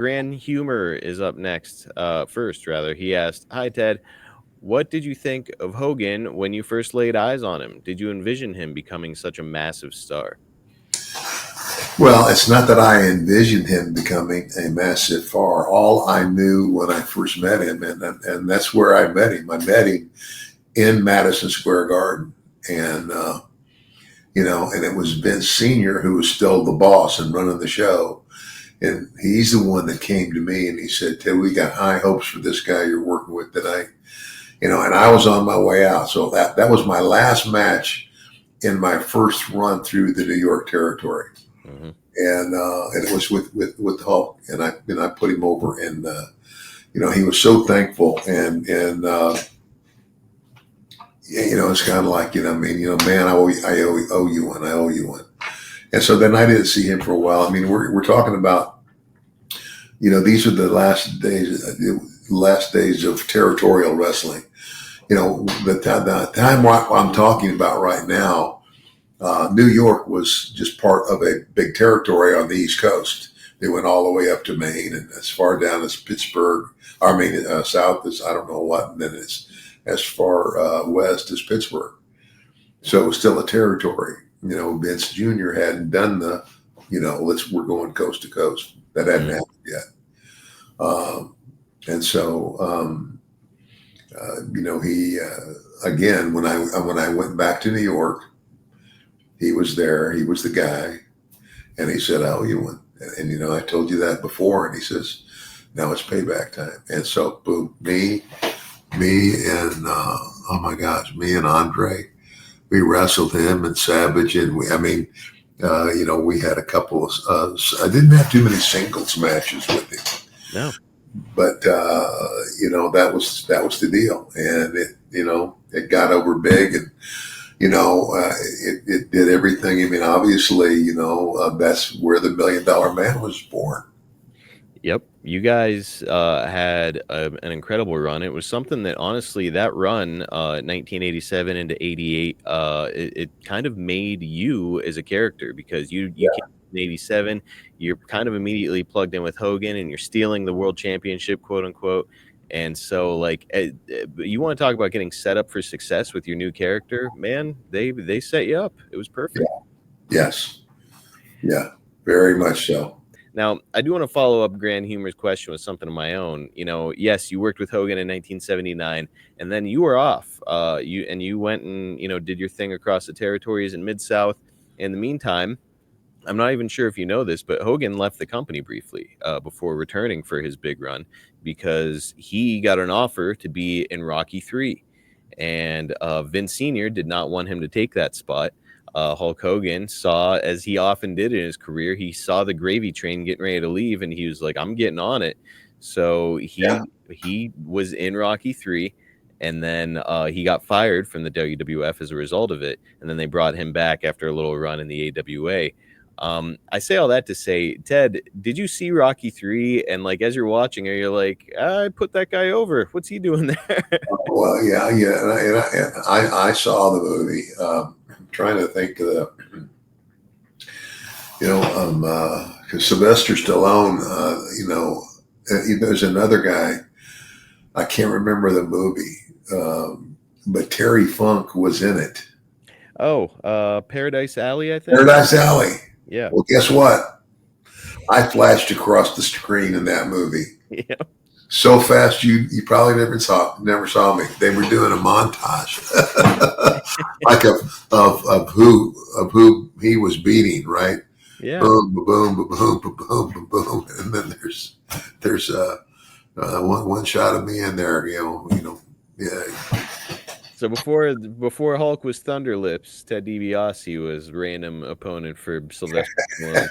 Grand Humor is up next. First, rather, he asked, "Hi Ted, what did you think of Hogan when you first laid eyes on him? Did you envision him becoming such a massive star?" Well, it's not that I envisioned him becoming a massive star. All I knew when I first met him, and that's where I met him. I met him in Madison Square Garden, and and it was Vince Senior who was still the boss and running the show, and he's the one that came to me and he said, "Ted, we got high hopes for this guy you're working with tonight." And I was on my way out, so that was my last match in my first run through the New York territory. Hmm. And it was with Hulk, and I put him over, and he was so thankful, and it's kind of like man, I owe you one, I owe you one. And so then I didn't see him for a while. I mean, we're talking about these are the last days of territorial wrestling. The time I'm talking about right now. New York was just part of a big territory on the East Coast. They went all the way up to Maine and as far down as Pittsburgh. I mean, south is I don't know what, and then it's as far west as Pittsburgh. So it was still a territory. Vince Jr. hadn't done we're going coast to coast. That hadn't Hmm. happened yet. And so, he again when I went back to New York. He was there. He was the guy, and he said, "I owe you one." And I told you that before. And he says, "Now it's payback time." And so, boom, and oh my gosh, me and Andre, we wrestled him and Savage, and we had a couple of. I didn't have too many singles matches with him, No. but that was the deal, and it got over big, and it did everything. I mean, obviously, that's where the $1 Million Man was born. Yep, you guys had an incredible run. It was something that honestly, that run, 1987 into 88, it kind of made you as a character because you came in 87, you're kind of immediately plugged in with Hogan, and you're stealing the world championship, quote unquote. And so, like, you want to talk about getting set up for success with your new character, man? They set you up. It was Yeah. perfect. Yes. Yeah. Very much so. Now, I do want to follow up Grand Humor's question with something of my own. Yes, you worked with Hogan in 1979, and then you were off. You went and did your thing across the territories in Mid South. In the meantime, I'm not even sure if you know this, but Hogan left the company briefly before returning for his big run because he got an offer to be in Rocky 3. And Vince Sr. did not want him to take that spot. Hulk Hogan saw, as he often did in his career, he saw the gravy train getting ready to leave, and he was like, "I'm getting on it." So Yeah. he was in Rocky 3, and then he got fired from the WWF as a result of it, and then they brought him back after a little run in the AWA. I say all that to say, Ted, did you see Rocky 3? And like as you're watching, are you like, I put that guy over? What's he doing there? Well, yeah, yeah. And I saw the movie. I'm trying to think of because Sylvester Stallone, there's another guy. I can't remember the movie, but Terry Funk was in it. Oh, Paradise Alley, I think. Paradise Alley. Yeah. Well, guess what? I flashed across the screen in that movie Yeah. so fast you probably never saw me. They were doing a montage, like of who he was beating, right? Yeah. Boom, ba boom, ba boom, ba boom, ba boom, and then there's one shot of me in there, yeah. So before Hulk was Thunder Lips, Ted DiBiase was random opponent for Sylvester Stallone.